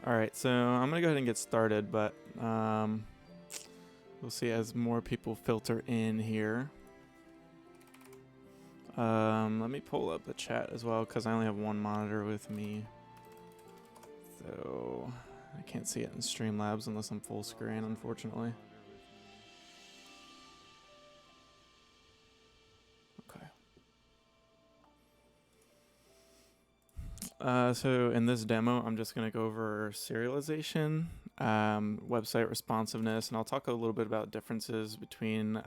Alright, so I'm gonna go ahead and get started, but we'll see as more people filter in here. Let me pull up the chat as well, because I only have one monitor with me. So I can't see it in Streamlabs unless I'm full screen, unfortunately. So in this demo, I'm just going to go over serialization, website responsiveness, and I'll talk a little bit about differences between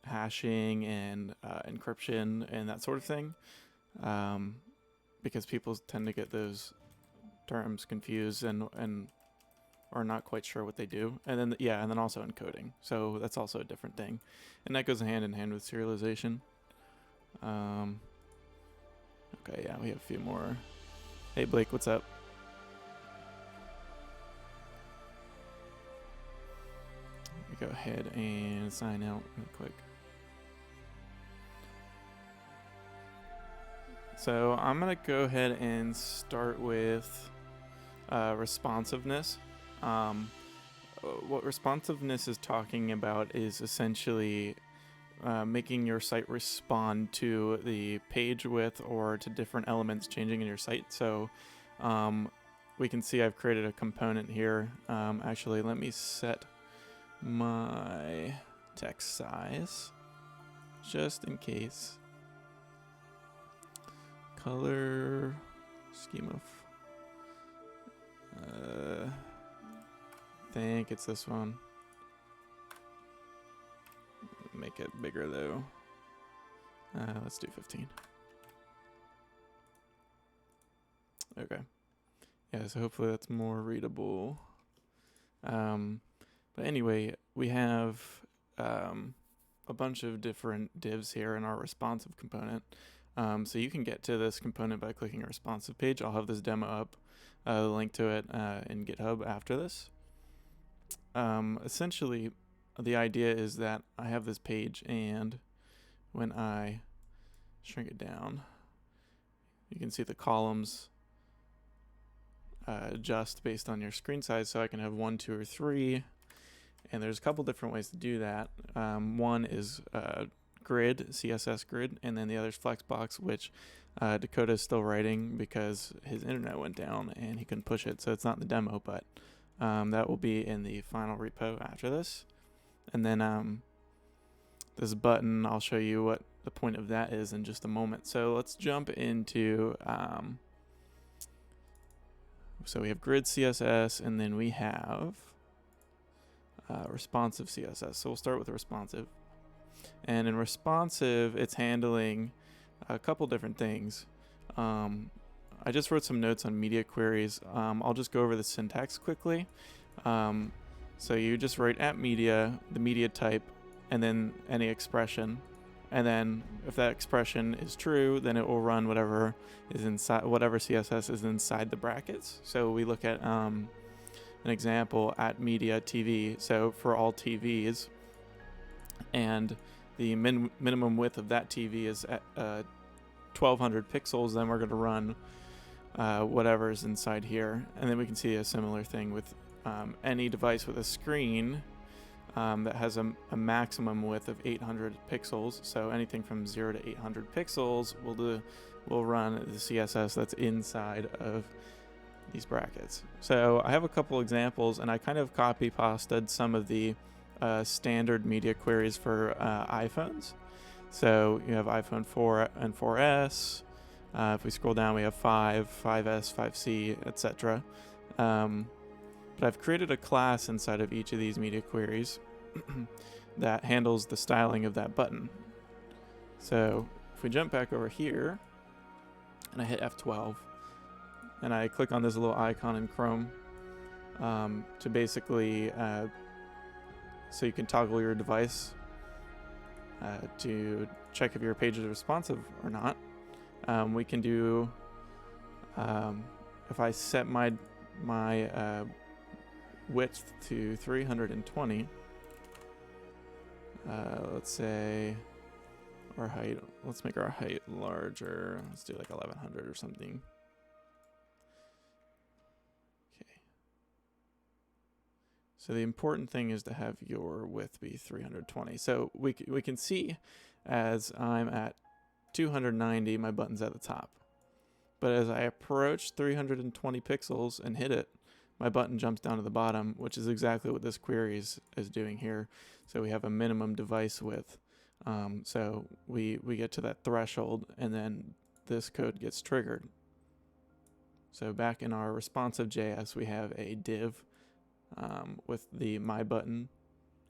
hashing and encryption and that sort of thing, because people tend to get those terms confused and are not quite sure what they do. And then and then also encoding. So that's also a different thing, and that goes hand in hand with serialization. Okay, yeah, we have a few more. Hey, Blake, what's up? Let me go ahead and sign out real quick. So I'm going to go ahead and start with responsiveness. What responsiveness is talking about is essentially making your site respond to the page width or to different elements changing in your site. So we can see I've created a component here. Actually, let me set my text size just in case. Color schema. I think it's this one. Make it bigger though. Let's do 15. Okay. Yeah, so hopefully that's more readable. But anyway, we have a bunch of different divs here in our responsive component. So you can get to this component by clicking a responsive page. I'll have this demo up, link to it in GitHub after this. Essentially, the idea is that I have this page, and when I shrink it down, you can see the columns adjust based on your screen size. So I can have 1, 2, or 3, and there's a couple different ways to do that. One is grid, CSS grid, and then the other is Flexbox, which Dakota is still writing because his internet went down and he couldn't push it, so it's not in the demo, but that will be in the final repo after this. And then this button, I'll show you what the point of that is in just a moment. So let's jump into, so we have grid CSS, and then we have responsive CSS. So we'll start with responsive. And in responsive, it's handling a couple different things. I just wrote some notes on media queries. I'll just go over the syntax quickly. So you just write at media, the media type, and then any expression. And then if that expression is true, then it will run whatever is inside, whatever CSS is inside the brackets. So we look at an example at media TV. So for all TVs, and the minimum width of that TV is at 1200 pixels, then we're going to run whatever is inside here. And then we can see a similar thing with any device with a screen that has a maximum width of 800 pixels. So anything from 0 to 800 pixels will run the CSS that's inside of these brackets. So I have a couple examples, and I kind of copy pasted some of the standard media queries for iPhones. So you have iPhone 4 and 4S. If we scroll down, we have 5, 5S, 5C, etc. But I've created a class inside of each of these media queries that handles the styling of that button. So if we jump back over here, and I hit F12, and I click on this little icon in Chrome to basically so you can toggle your device to check if your page is responsive or not. We can do, if I set my width to 320, let's say, our height, let's make our height larger. Let's do like 1100 or something. So the important thing is to have your width be 320. So we can see as I'm at 290, my button's at the top. But as I approach 320 pixels and hit it, my button jumps down to the bottom, which is exactly what this query is doing here. So we have a minimum device width. So we get to that threshold, and then this code gets triggered. So back in our responsive JS, we have a div with the my button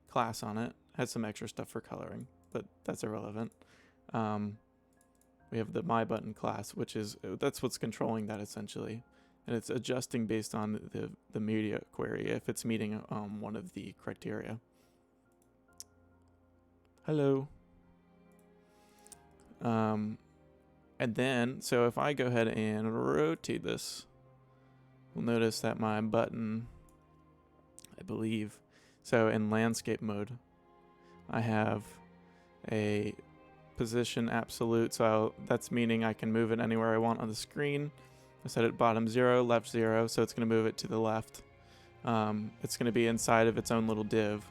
class on it. Has some extra stuff for coloring, but that's irrelevant. We have the my button class, that's what's controlling that essentially, and it's adjusting based on the media query if it's meeting one of the criteria. Hello. And then, so if I go ahead and rotate this, we'll notice that my button, I believe, so in landscape mode, I have a position absolute, so that's meaning I can move it anywhere I want on the screen. I set it bottom 0, left 0, so it's going to move it to the left. It's going to be inside of its own little div,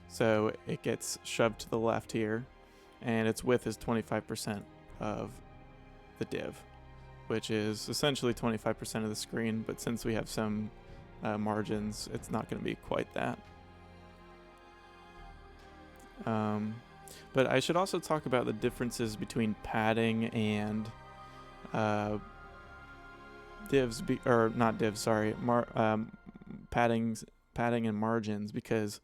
so it gets shoved to the left here, and its width is 25% of the div, which is essentially 25% of the screen, but since we have some margins, it's not going to be quite that. But I should also talk about the differences between padding and padding and margins, because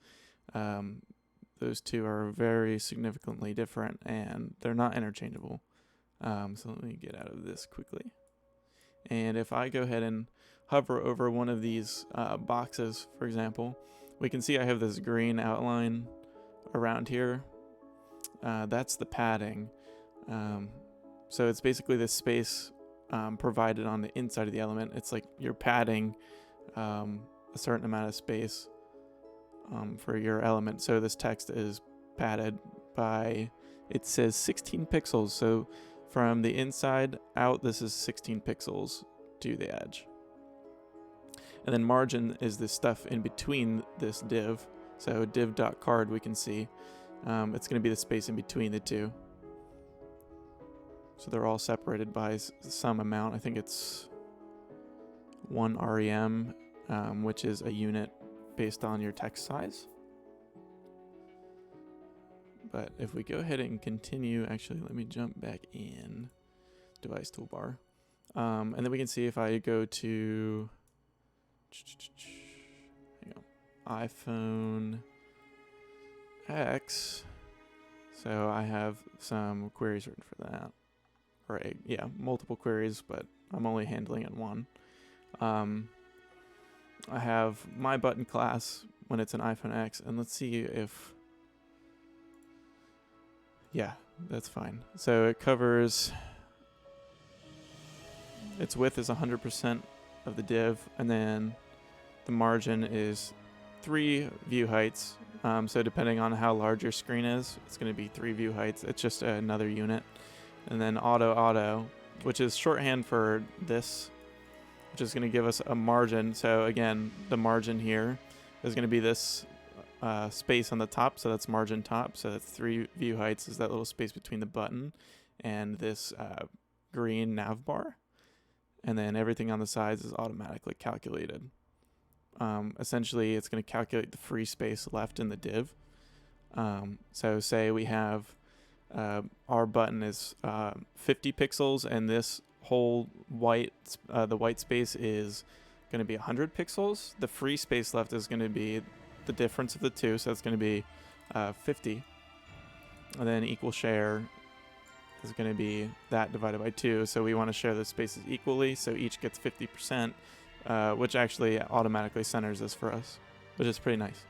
those two are very significantly different and they're not interchangeable. So let me get out of this quickly. And if I go ahead and hover over one of these boxes, for example, we can see I have this green outline around here. That's the padding. So it's basically this space provided on the inside of the element. It's like you're padding a certain amount of space for your element. So this text is padded by, it says 16 pixels. So from the inside out, this is 16 pixels to the edge. And then margin is this stuff in between this div. So div.card, we can see it's going to be the space in between the two. So they're all separated by some amount. I think it's 1 rem, which is a unit based on your text size. But if we go ahead and continue, actually, let me jump back in device toolbar. And then we can see if I go to iPhone X. So I have some queries written for that. Or multiple queries, but I'm only handling it one. I have my button class when it's an iPhone X, and let's see if, yeah, that's fine. So it covers, its width is 100% of the div, and then the margin is 3 view heights. So depending on how large your screen is, it's going to be 3 view heights. It's just another unit. And then auto, which is shorthand for this, which is going to give us a margin. So again, the margin here is going to be this space on the top, so that's margin top. So that's 3 view heights is that little space between the button and this green nav bar. And then everything on the sides is automatically calculated. Essentially, it's going to calculate the free space left in the div. So say we have our button is 50 pixels, and this whole white, the white space is going to be 100 pixels. The free space left is going to be the difference of the two, so it's going to be 50. And then equal share is going to be that divided by 2. So we want to share the spaces equally, so each gets 50%, which actually automatically centers this for us, which is pretty nice.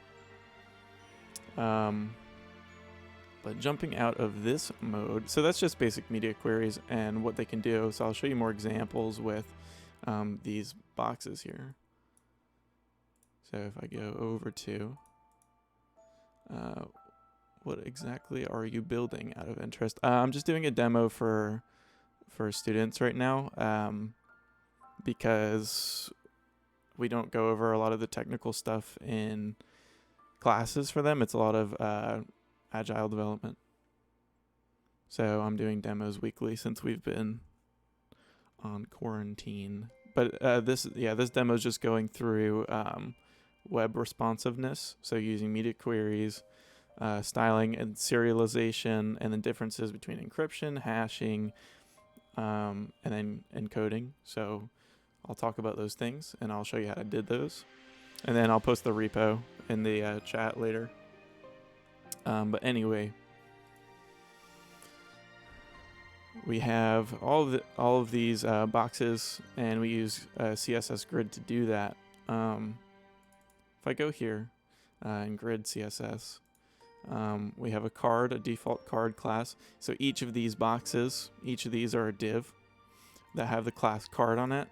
But jumping out of this mode, so that's just basic media queries and what they can do. So I'll show you more examples with these boxes here. So if I go over to what exactly are you building out of interest? I'm just doing a demo for students right now, because we don't go over a lot of the technical stuff in classes for them. It's a lot of agile development. So I'm doing demos weekly since we've been on quarantine. But this demo is just going through web responsiveness. So using media queries, styling and serialization, and the differences between encryption, hashing, and then encoding. So I'll talk about those things, and I'll show you how I did those. And then I'll post the repo in the chat later. But anyway, we have all of these boxes, and we use CSS Grid to do that. If I go here in Grid CSS, we have a default card class. So each of these boxes, each of these are a div that have the class card on it,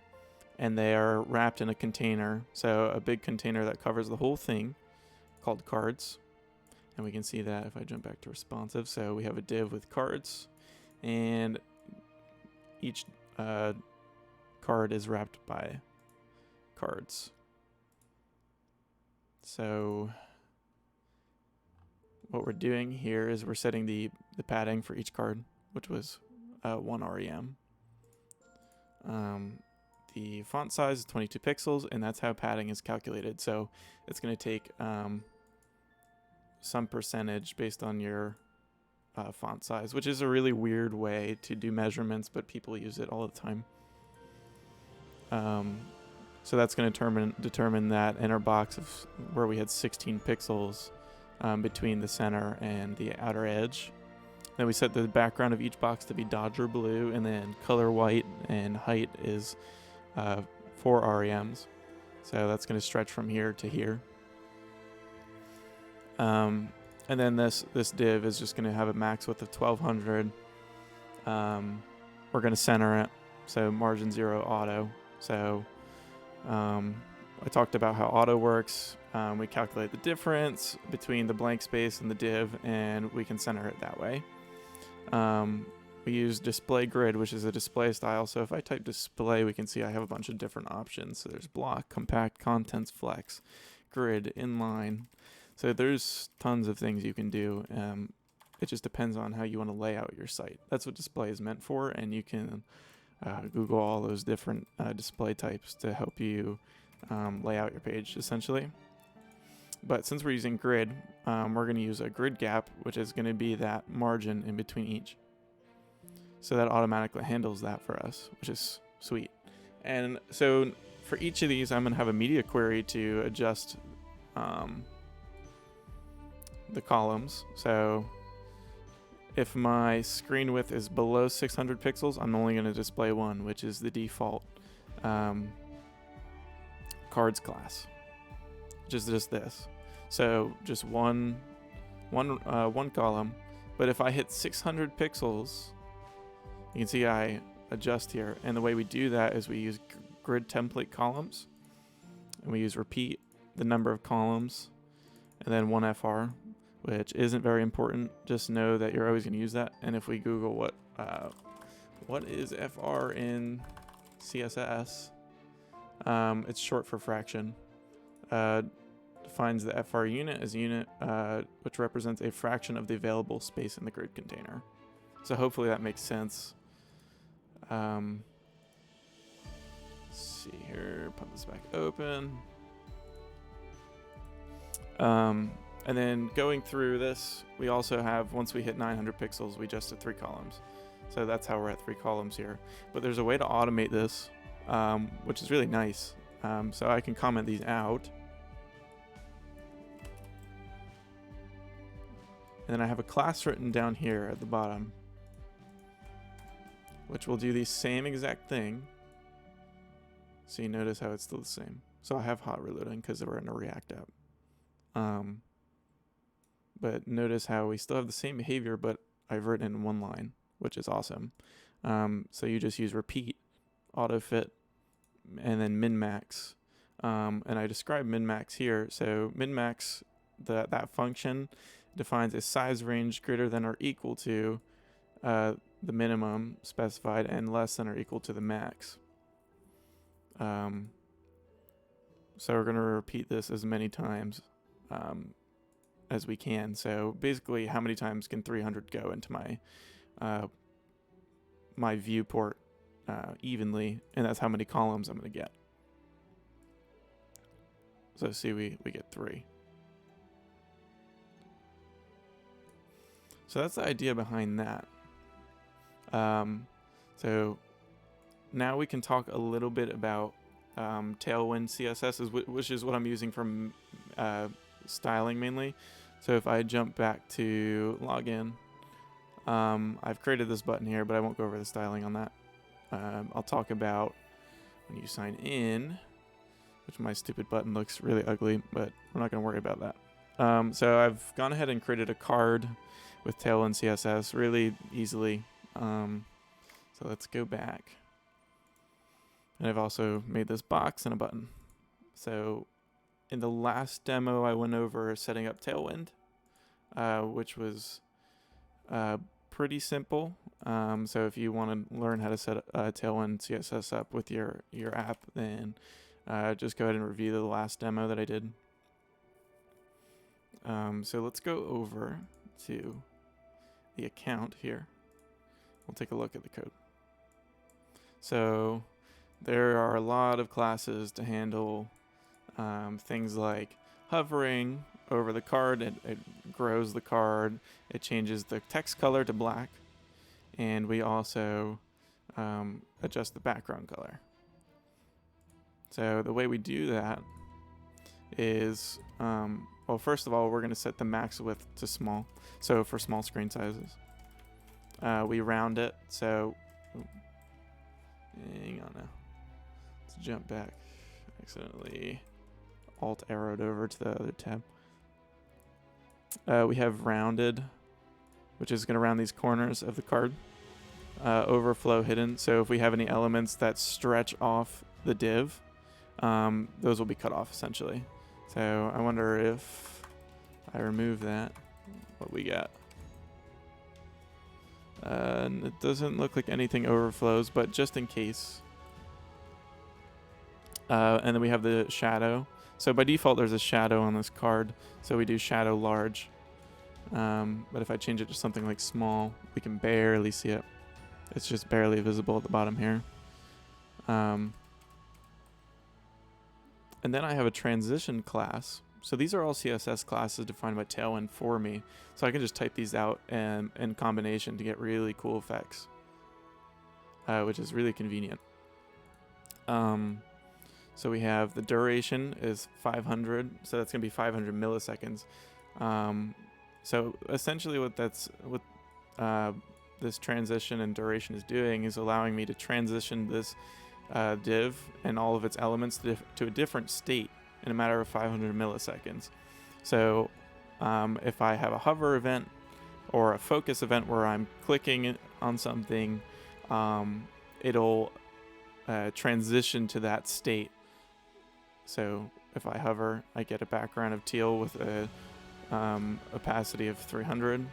and they are wrapped in a container. So a big container that covers the whole thing called cards. And we can see that if I jump back to responsive. So we have a div with cards, and each card is wrapped by cards. So what we're doing here is we're setting the padding for each card, which was 1 REM. The font size is 22 pixels, and that's how padding is calculated. So it's going to take some percentage based on your font size, which is a really weird way to do measurements, but people use it all the time. So that's going to determine that inner box of where we had 16 pixels between the center and the outer edge. Then we set the background of each box to be Dodger blue, and then color white, and height is 4 REMs. So that's going to stretch from here to here. And then this div is just going to have a max width of 1200. We're going to center it, so margin 0 auto. So I talked about how auto works. We calculate the difference between the blank space and the div, and we can center it that way. We use display grid, which is a display style. So if I type display, we can see I have a bunch of different options. So there's block, compact, contents, flex, grid, inline. So there's tons of things you can do. It just depends on how you want to lay out your site. That's what display is meant for, and you can Google all those different display types to help you lay out your page, essentially. But since we're using grid, we're going to use a grid gap, which is going to be that margin in between each. So that automatically handles that for us, which is sweet. And so for each of these, I'm going to have a media query to adjust the columns. So if my screen width is below 600 pixels, I'm only going to display one, which is the default cards class, which is just this. So just one column. But if I hit 600 pixels, you can see I adjust here. And the way we do that is we use grid template columns, and we use repeat the number of columns, and then 1FR, which isn't very important. Just know that you're always going to use that. And if we Google what is FR in CSS, it's short for fraction. Defines the FR unit as unit which represents a fraction of the available space in the grid container. So hopefully that makes sense. Let's see here, pop this back open. And then going through this, we also have, once we hit 900 pixels, we just did 3 columns. So that's how we're at 3 columns here. But there's a way to automate this, which is really nice. So I can comment these out. And then I have a class written down here at the bottom, which will do the same exact thing. So you notice how it's still the same. So I have hot reloading because we're in a React app. But notice how we still have the same behavior, but I've written in one line, which is awesome. So you just use repeat, autofit, and then min-max. And I describe min-max here. So min-max, that function defines a size range greater than or equal to the minimum specified and less than or equal to the max. So we're going to repeat this as many times as we can. So basically, how many times can 300 go into my my viewport evenly, and that's how many columns I'm going to get. So see, we get 3. So that's the idea behind that. So now we can talk a little bit about Tailwind CSS, which is what I'm using for styling mainly. So if I jump back to login, I've created this button here, but I won't go over the styling on that. I'll talk about when you sign in, which my stupid button looks really ugly, but we're not going to worry about that. So I've gone ahead and created a card with Tailwind CSS really easily. So let's go back. And I've also made this box and a button. So in the last demo, I went over setting up Tailwind, which was pretty simple. So if you want to learn how to set Tailwind CSS up with your app, then just go ahead and review the last demo that I did. So let's go over to the account here. We'll take a look at the code. So there are a lot of classes to handle things like hovering over the card. It grows the card. It changes the text color to black. And we also adjust the background color. So the way we do that is, well, first of all, we're going to set the max width to small. So for small screen sizes, we round it. So, hang on now. Let's jump back. Accidentally alt arrowed over to the other tab. We have rounded, which is going to round these corners of the card. Overflow hidden. So if we have any elements that stretch off the div, those will be cut off essentially. So I wonder if I remove that, what we got. And it doesn't look like anything overflows, but just in case. And then we have the shadow. So by default, there's a shadow on this card. So we do shadow large. But if I change it to something like small, we can barely see it. It's just barely visible at the bottom here. And then I have a transition class. So these are all CSS classes defined by Tailwind for me. So I can just type these out and in combination to get really cool effects, which is really convenient. So we have the duration is 500. So that's going to be 500 milliseconds. So essentially what this transition and duration is doing is allowing me to transition this div and all of its elements to a different state in a matter of 500 milliseconds. So if I have a hover event or a focus event where I'm clicking on something, it'll transition to that state. So if I hover, I get a background of teal with a opacity of 300.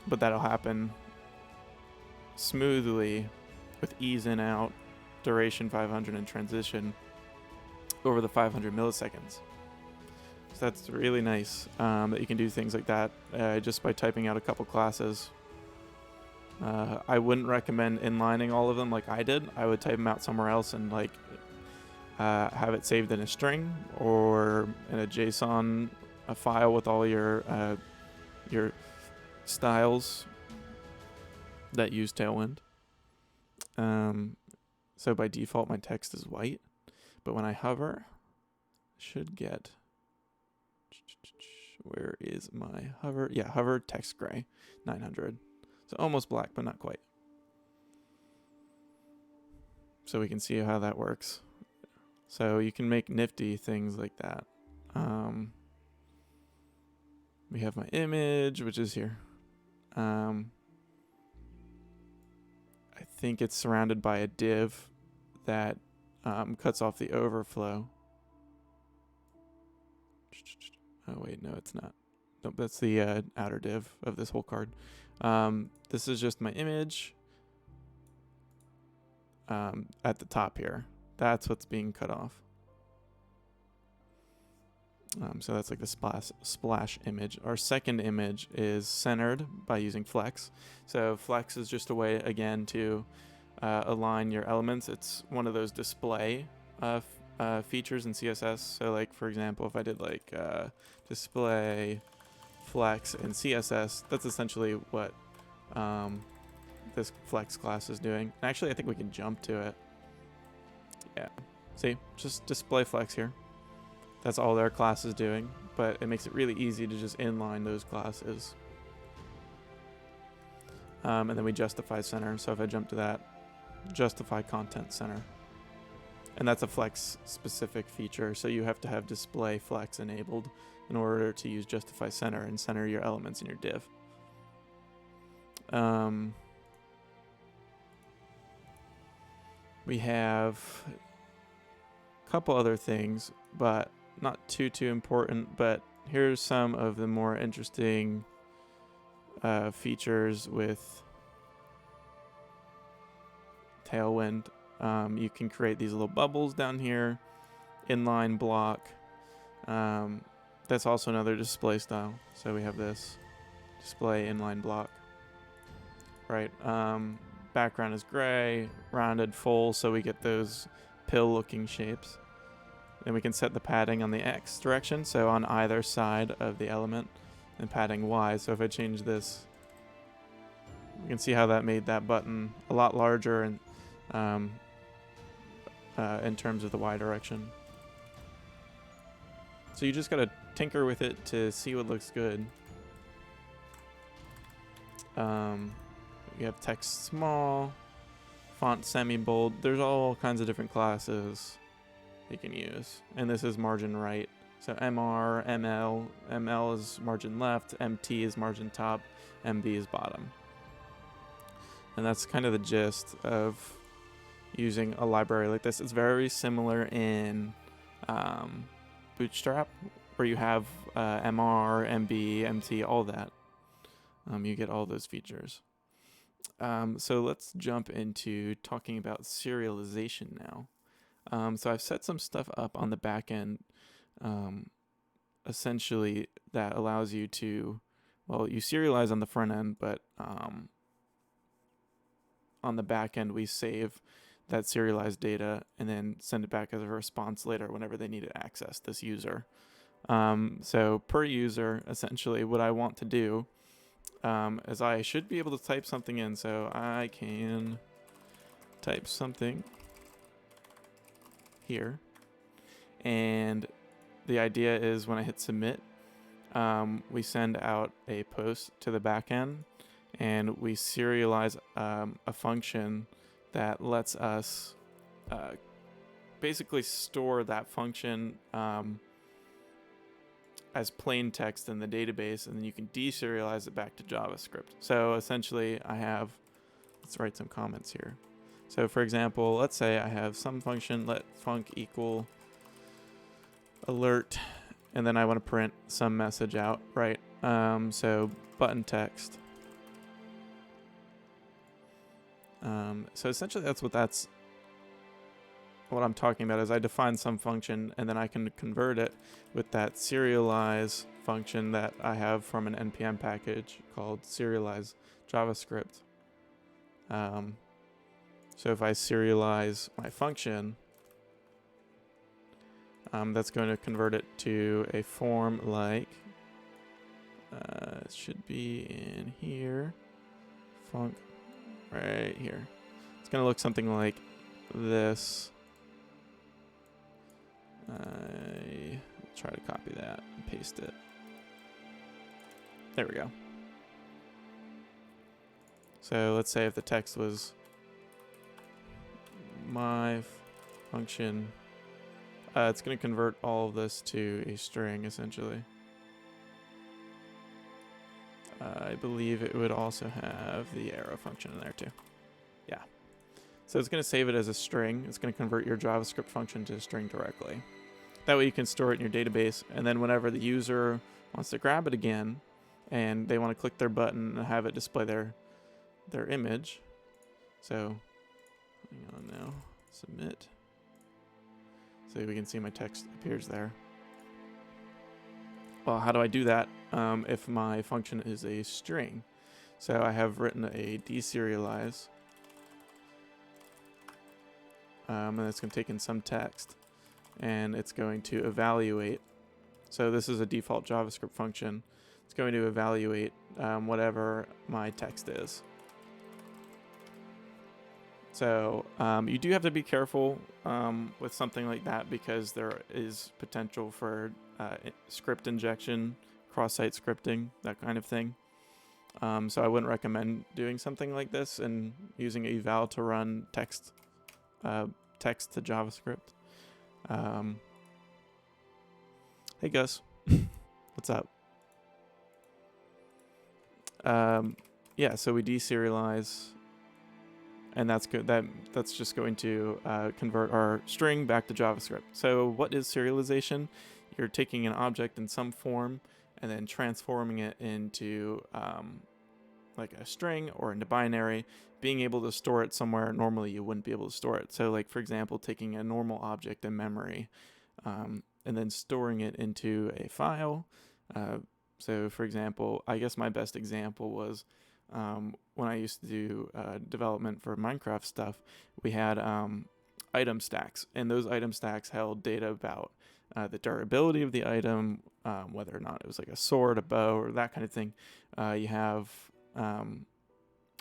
But that'll happen smoothly with ease in out, duration 500, and transition over the 500 milliseconds. So that's really nice that you can do things like that just by typing out a couple classes. I wouldn't recommend inlining all of them like I did. I would type them out somewhere else and like have it saved in a string or in a JSON file with all your styles that use Tailwind. So by default, my text is white, but when I hover, I should get, where is my hover? Yeah, hover text gray, 900. So almost black, but not quite. So we can see how that works. So you can make nifty things like that. We have my image, which is here. I think it's surrounded by a div that cuts off the overflow. Oh wait, no, it's not. Nope, that's the outer div of this whole card. This is just my image at the top here. That's what's being cut off. So that's like the splash image. Our second image is centered by using flex. So flex is just a way, again, to align your elements. It's one of those display features in CSS. So like, for example, if I did like display flex in CSS, that's essentially what this flex class is doing. Actually, I think we can jump to it. Yeah, see, just display flex here. That's all their class is doing, but it makes it really easy to just inline those classes. And then we justify center. So if I jump to that, justify content center. And that's a flex specific feature. So you have to have display flex enabled in order to use justify center and center your elements in your div. We have a couple other things, but not too important. But here's some of the more interesting features with Tailwind. You can create these little bubbles down here, inline block. That's also another display style. So we have this display inline block. Right. Background is gray, rounded full, so we get those pill-looking shapes. Then we can set the padding on the X direction, so on either side of the element, and padding Y. So if I change this, you can see how that made that button a lot larger and in terms of the Y direction. So you just gotta tinker with it to see what looks good. We have text small, font semi-bold. There's all kinds of different classes you can use. And this is margin right. So MR, ML, ML is margin left, MT is margin top, MB is bottom. And that's kind of the gist of using a library like this. It's very similar in Bootstrap, where you have MR, MB, MT, all that. You get all those features. So let's jump into talking about serialization now. So I've set some stuff up on the back end, essentially that allows you to, well, you serialize on the front end, but on the back end we save that serialized data and then send it back as a response later whenever they need to access this user. So per user, essentially what I want to do is I should be able to type something in. So I can type something here. And the idea is when I hit submit, we send out a post to the backend and we serialize a function that lets us basically store that function as plain text in the database, and then you can deserialize it back to JavaScript. So essentially I have, let's write some comments here. So for example, let's say I have some function, let func equal alert, and then I want to print some message out, right? So button text. So essentially that's what I'm talking about is I define some function and then I can convert it with that serialize function that I have from an npm package called serialize JavaScript. So if I serialize my function, that's going to convert it to a form like, it should be in here, func right here. It's going to look something like this. I will try to copy that and paste it. There we go. So let's say if the text was my function, it's going to convert all of this to a string essentially. I believe it would also have the arrow function in there too. Yeah. So it's going to save it as a string. It's going to convert your JavaScript function to a string directly. That way you can store it in your database, and then whenever the user wants to grab it again and they want to click their button and have it display their image. So hang on now, submit. So we can see my text appears there. Well, how do I do that if my function is a string? So I have written a deserialize, and it's going to take in some text, and it's going to evaluate. So this is a default JavaScript function. It's going to evaluate whatever my text is. So you do have to be careful with something like that, because there is potential for script injection, cross-site scripting, that kind of thing. So I wouldn't recommend doing something like this and using eval to run text to JavaScript. Hey Gus, what's up? Yeah, so we deserialize, and that's good. That's just going to convert our string back to JavaScript. So what is serialization? You're taking an object in some form and then transforming it into like a string or into binary, being able to store it somewhere normally you wouldn't be able to store it. So like, for example, taking a normal object in memory and then storing it into a file. So for example, I guess my best example was when I used to do development for Minecraft stuff. We had item stacks, and those item stacks held data about the durability of the item, whether or not it was like a sword, a bow, or that kind of thing. You have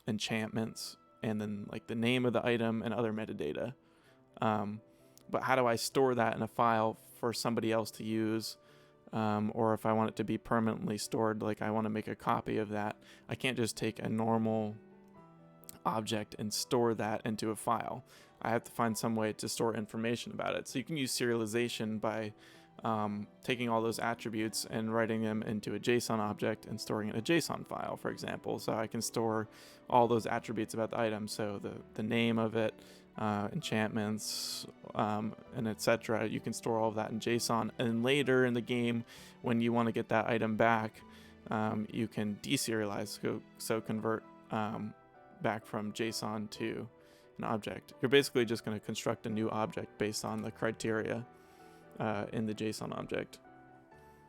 enchantments, and then like the name of the item and other metadata. But how do I store that in a file for somebody else to use? Or if I want it to be permanently stored, like I want to make a copy of that, I can't just take a normal object and store that into a file. I have to find some way to store information about it. So you can use serialization by taking all those attributes and writing them into a JSON object and storing it in a JSON file, for example. So I can store all those attributes about the item, so the name of it, enchantments, and etc. You can store all of that in JSON, and later in the game, when you want to get that item back, you can deserialize, so convert back from JSON to an object. You're basically just going to construct a new object based on the criteria in the JSON object,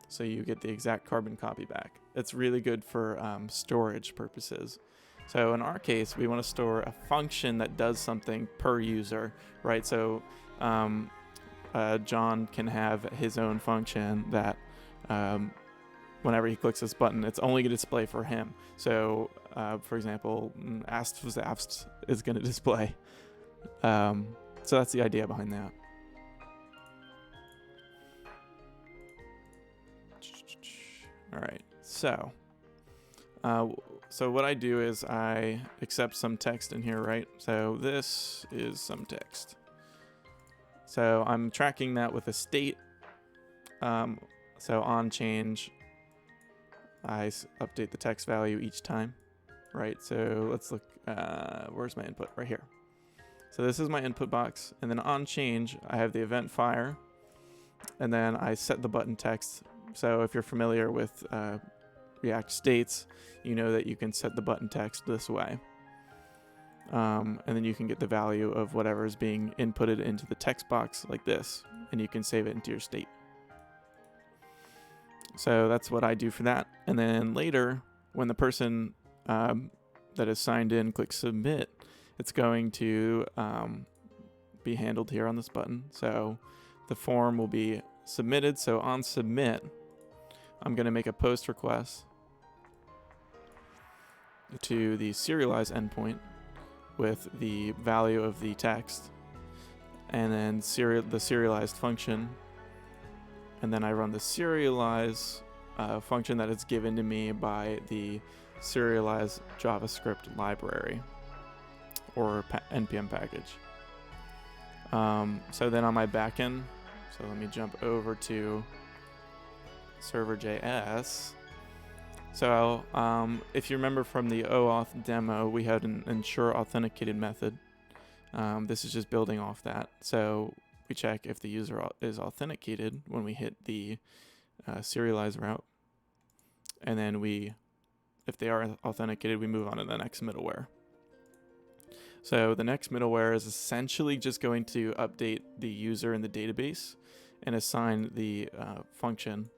so you get the exact carbon copy back. It's really good for storage purposes. So in our case, we want to store a function that does something per user, right? So John can have his own function that whenever he clicks this button, it's only going to display for him. So for example, asked is going to display. So that's the idea behind that. All right, so what I do is I accept some text in here, right? So this is some text. So I'm tracking that with a state. So on change, I update the text value each time, right? So let's look, where's my input? Right here. So this is my input box, and then on change, I have the event fire, and then I set the button text. So if you're familiar with React states, you know that you can set the button text this way. And then you can get the value of whatever is being inputted into the text box like this, and you can save it into your state. So that's what I do for that. And then later, when the person that is signed in clicks submit, it's going to be handled here on this button. So the form will be submitted. So on submit, I'm going to make a post request to the serialize endpoint with the value of the text, and then the serialized function, and then I run the serialize function that is given to me by the serialize JavaScript library or npm package. So then on my backend, so let me jump over to server.js. So if you remember from the OAuth demo, we had an ensure authenticated method. This is just building off that. So we check if the user is authenticated when we hit the serialize route. And then if they are authenticated, we move on to the next middleware. So the next middleware is essentially just going to update the user in the database and assign the function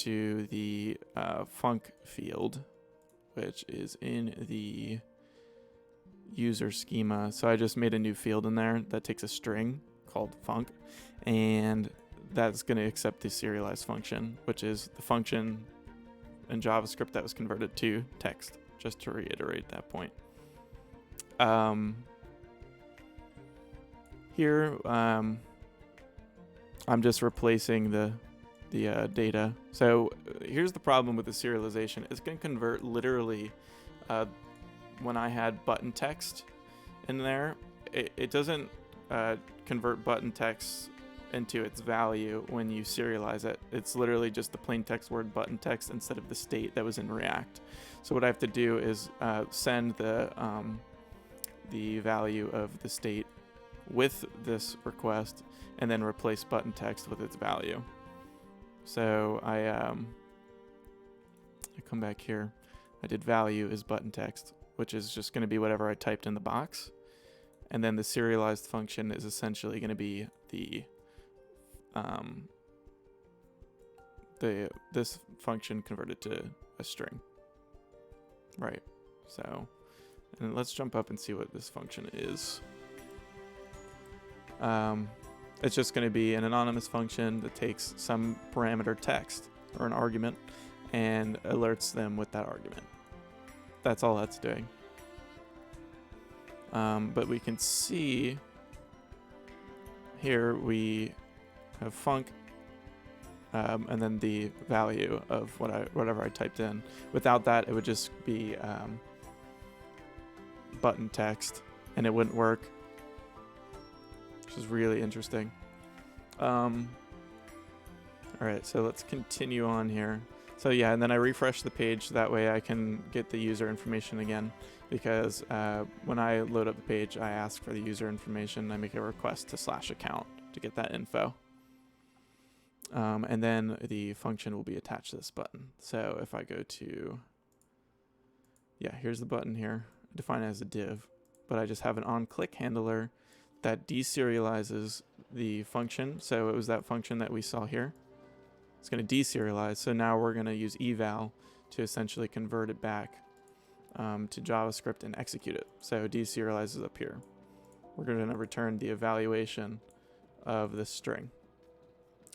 to the func field, which is in the user schema. So I just made a new field in there that takes a string called func, and that's going to accept the serialized function, which is the function in JavaScript that was converted to text, just to reiterate that point. Here, I'm just replacing the data. So here's the problem with the serialization. It's going to convert literally, when I had button text in there, it doesn't convert button text into its value when you serialize it. It's literally just the plain text word button text instead of the state that was in React. So what I have to do is send the value of the state with this request and then replace button text with its value. So I come back here. I did value is button text, which is just going to be whatever I typed in the box. And then the serialized function is essentially going to be this function converted to a string. Right. So, and let's jump up and see what this function is. It's just going to be an anonymous function that takes some parameter text or an argument and alerts them with that argument. That's all that's doing. But we can see here we have func, and then the value of whatever I typed in. Without that, it would just be button text, and it wouldn't work, which is really interesting. All right, so let's continue on here. So yeah, and then I refresh the page. That way I can get the user information again, because when I load up the page, I ask for the user information. I make a request to /account to get that info. And then the function will be attached to this button. So if I go to, yeah, here's the button here. I define it as a div, but I just have an onClick handler that deserializes the function. So it was that function that we saw here. It's going to deserialize. So now we're going to use eval to essentially convert it back to JavaScript and execute it. So deserializes up here. We're going to return the evaluation of this string.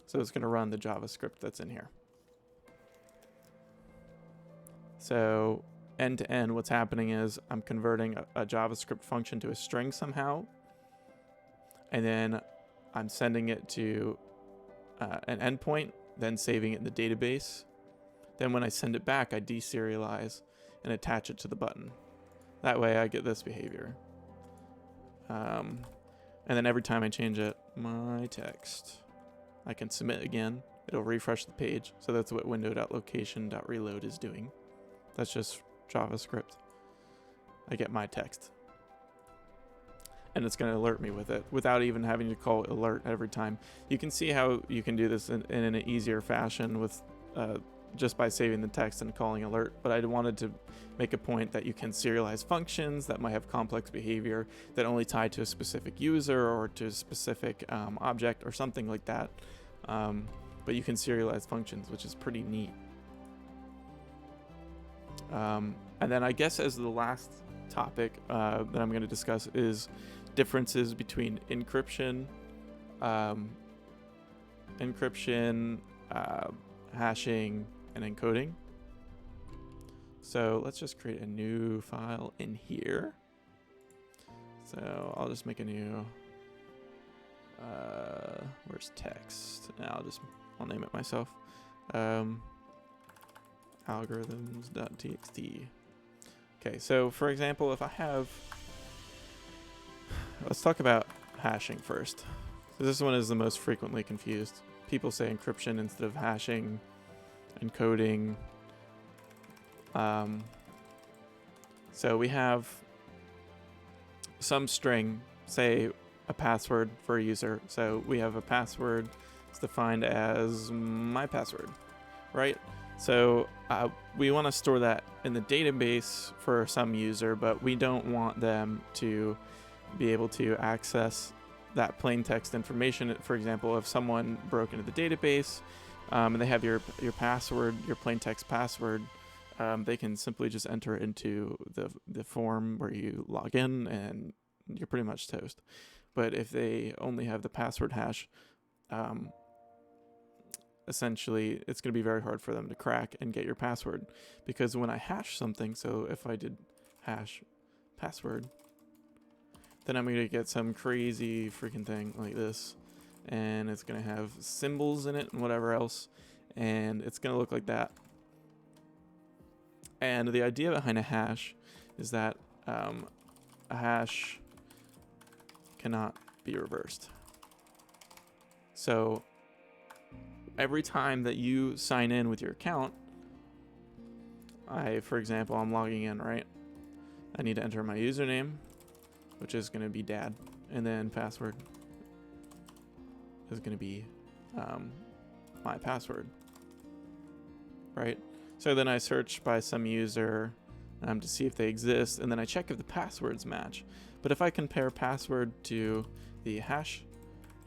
So it's going to run the JavaScript that's in here. So end to end, what's happening is I'm converting a JavaScript function to a string somehow, and then I'm sending it to an endpoint, then saving it in the database. Then when I send it back, I deserialize and attach it to the button. That way I get this behavior. And then every time I change it, my text, I can submit again. It'll refresh the page. So that's what window.location.reload is doing. That's just JavaScript. I get my text. And it's going to alert me with it without even having to call alert every time. You can see how you can do this in an easier fashion with just by saving the text and calling alert. But I wanted to make a point that you can serialize functions that might have complex behavior that only tie to a specific user or to a specific object or something like that. But you can serialize functions, which is pretty neat. And then I guess as the last topic that I'm going to discuss is differences between encryption, hashing, and encoding. So let's just create a new file in here. So I'll just make a new, where's text? I'll name it myself. Algorithms.txt. Okay, so for example, if I have, let's talk about hashing first. So this one is the most frequently confused. People say encryption instead of hashing, encoding. So we have some string, say a password for a user. So we have a password. It's defined as my password, right? So we want to store that in the database for some user, but we don't want them to be able to access that plain text information. For example, if someone broke into the database and they have your password, your plain text password, they can simply just enter it into the form where you log in, and you're pretty much toast. But if they only have the password hash, essentially it's going to be very hard for them to crack and get your password, because when I hash something, so if I did hash password, then I'm going to get some crazy freaking thing like this, and it's going to have symbols in it and whatever else, and it's going to look like that. And the idea behind a hash is that a hash cannot be reversed. So every time that you sign in with your account, for example, I'm logging in, right? I need to enter my username, which is going to be dad, and then password is going to be my password, right? So then I search by some user to see if they exist, and then I check if the passwords match. But if I compare password to the hashed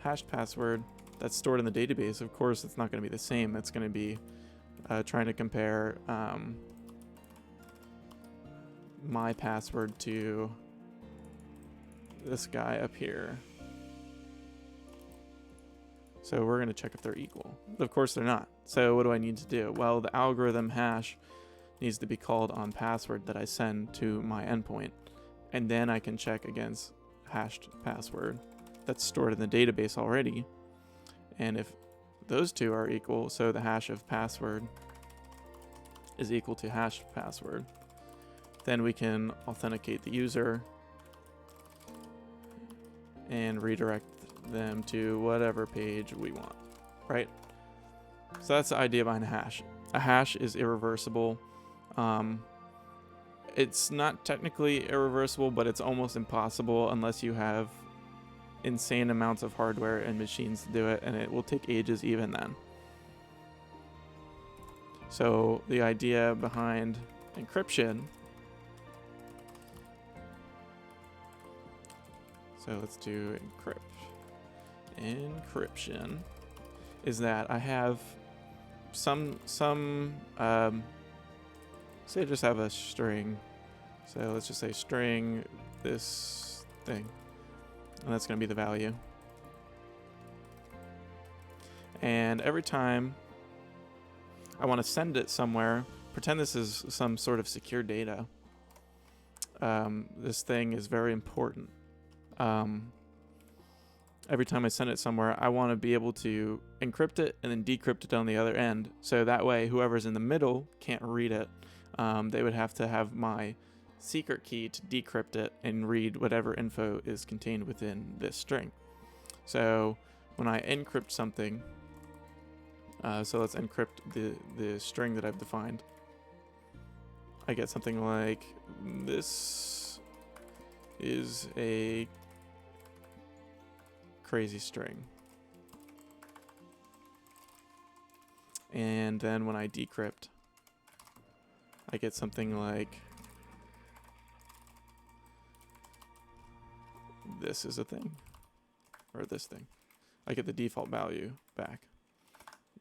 password that's stored in the database, of course it's not going to be the same. It's going to be trying to compare my password to this guy up here. So we're going to check if they're equal. Of course they're not. So what do I need to do? Well, the algorithm hash needs to be called on password that I send to my endpoint, and then I can check against hashed password that's stored in the database already. And if those two are equal, so the hash of password is equal to hashed password, then we can authenticate the user and redirect them to whatever page we want, right? So that's the idea behind a hash. A hash is irreversible. It's not technically irreversible, but it's almost impossible unless you have insane amounts of hardware and machines to do it, and it will take ages even then. So the idea behind encryption, so let's do encryption, is that I have some say I just have a string. So let's just say string this thing, and that's going to be the value. And every time I want to send it somewhere, pretend this is some sort of secure data. This thing is very important. Every time I send it somewhere, I want to be able to encrypt it and then decrypt it on the other end. So that way, whoever's in the middle can't read it. They would have to have my secret key to decrypt it and read whatever info is contained within this string. So when I encrypt something, so let's encrypt the string that I've defined, I get something like this is a crazy string. And then when I decrypt, I get something like this is a thing, or this thing. I get the default value back.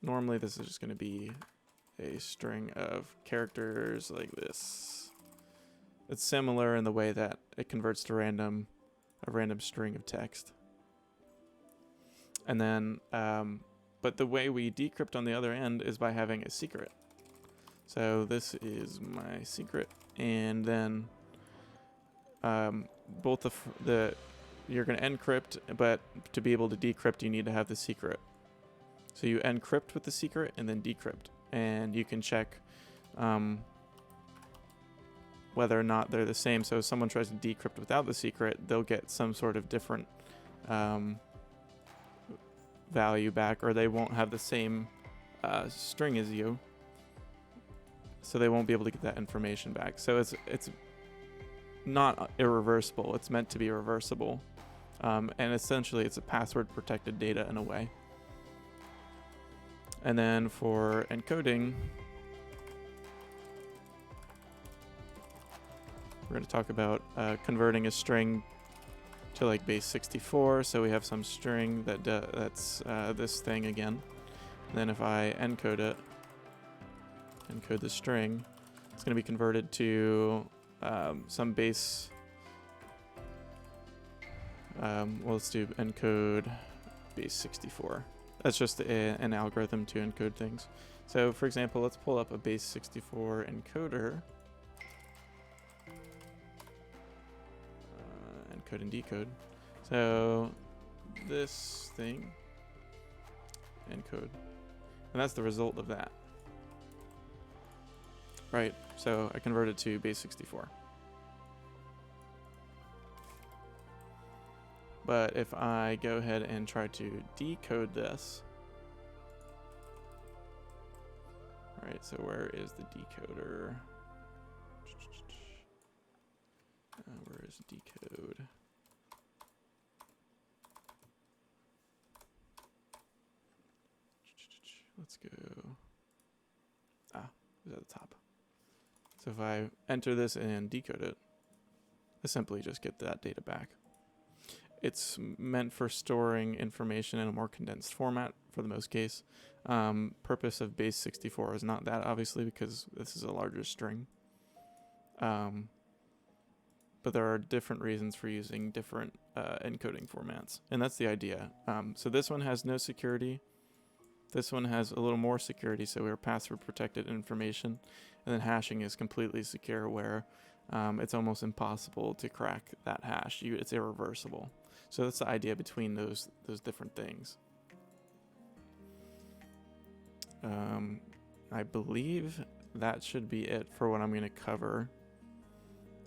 Normally this is just going to be a string of characters like this. It's similar in the way that it converts to a random string of text. And then, but the way we decrypt on the other end is by having a secret. So this is my secret, and then both you're going to encrypt, but to be able to decrypt, you need to have the secret. So you encrypt with the secret and then decrypt, and you can check whether or not they're the same. So if someone tries to decrypt without the secret, they'll get some sort of different value back, or they won't have the same string as you, so they won't be able to get that information back. So it's not irreversible. It's meant to be reversible, and essentially it's a password protected data in a way. And then for encoding, we're going to talk about converting a string to like base 64. So we have some string that's this thing again, Then if I encode it, encode the string, it's going to be converted to some base. Well, let's do encode base 64. That's just an algorithm to encode things. So for example, let's pull up a base 64 encoder. Encode and decode. So this thing, encode. And that's the result of that. Right, so I converted to base 64. But if I go ahead and try to decode this, right, so where is the decoder? Where is decode? Let's go. It's at the top. So if I enter this and decode it, I simply just get that data back. It's meant for storing information in a more condensed format for the most case. Purpose of base 64 is not that, obviously, because this is a larger string. But there are different reasons for using different encoding formats, and that's the idea. So this one has no security. This one has a little more security, so we're password protected information. And then hashing is completely secure, where it's almost impossible to crack that hash. It's irreversible. So that's the idea between those different things. I believe that should be it for what I'm going to cover.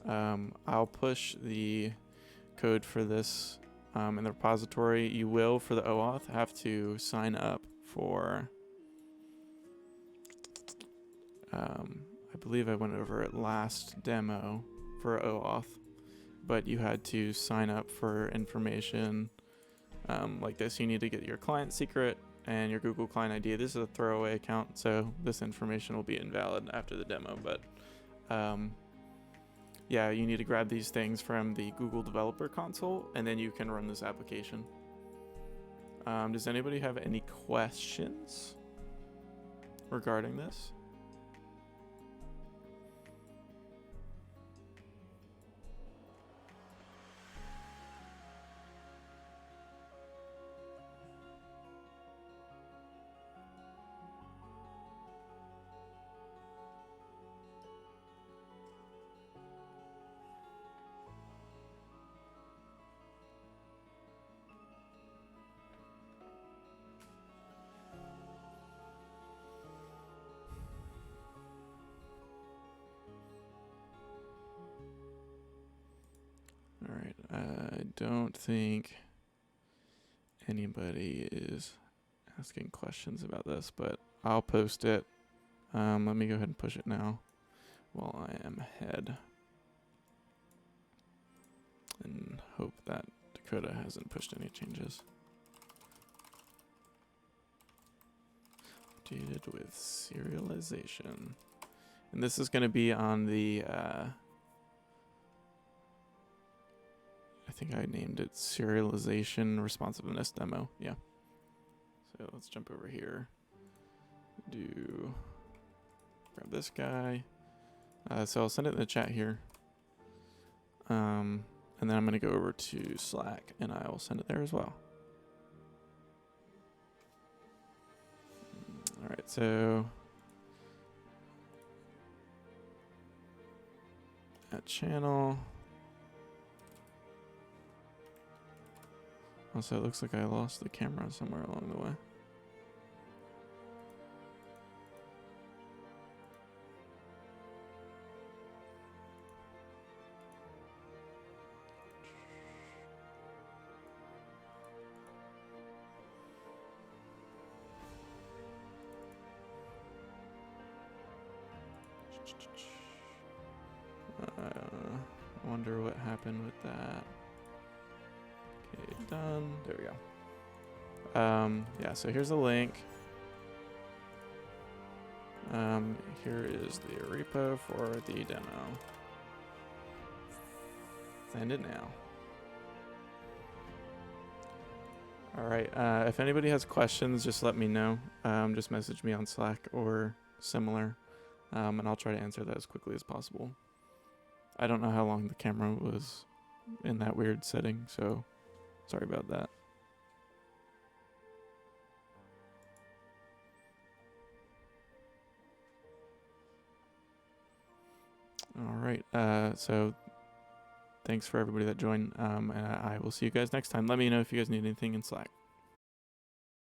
I'll push the code for this in the repository. You will, for the OAuth, have to sign up for, I believe I went over it last demo for OAuth, but you had to sign up for information like this. You need to get your client secret and your Google Client ID. This is a throwaway account, so this information will be invalid after the demo, but yeah, you need to grab these things from the Google Developer Console, and then you can run this application. Does anybody have any questions regarding this? All right, I don't think anybody is asking questions about this, but I'll post it. Let me go ahead and push it now while I am ahead, and hope that Dakota hasn't pushed any changes. Updated with serialization. And this is going to be on the I think I named it Serialization Responsiveness Demo. Yeah. So let's jump over here. Grab this guy. So I'll send it in the chat here. And then I'm going to go over to Slack and I will send it there as well. All right, so at channel. Also, it looks like I lost the camera somewhere along the way. I wonder what happened with that. Okay, done. There we go. Yeah, so here's a link. Here is the repo for the demo. Send it All right. If anybody has questions, just let me know. Just message me on Slack or similar, and I'll try to answer that as quickly as possible. I don't know how long the camera was in that weird setting, so sorry about that. All right. So thanks for everybody that joined, and I will see you guys next time. Let me know if you guys need anything in Slack.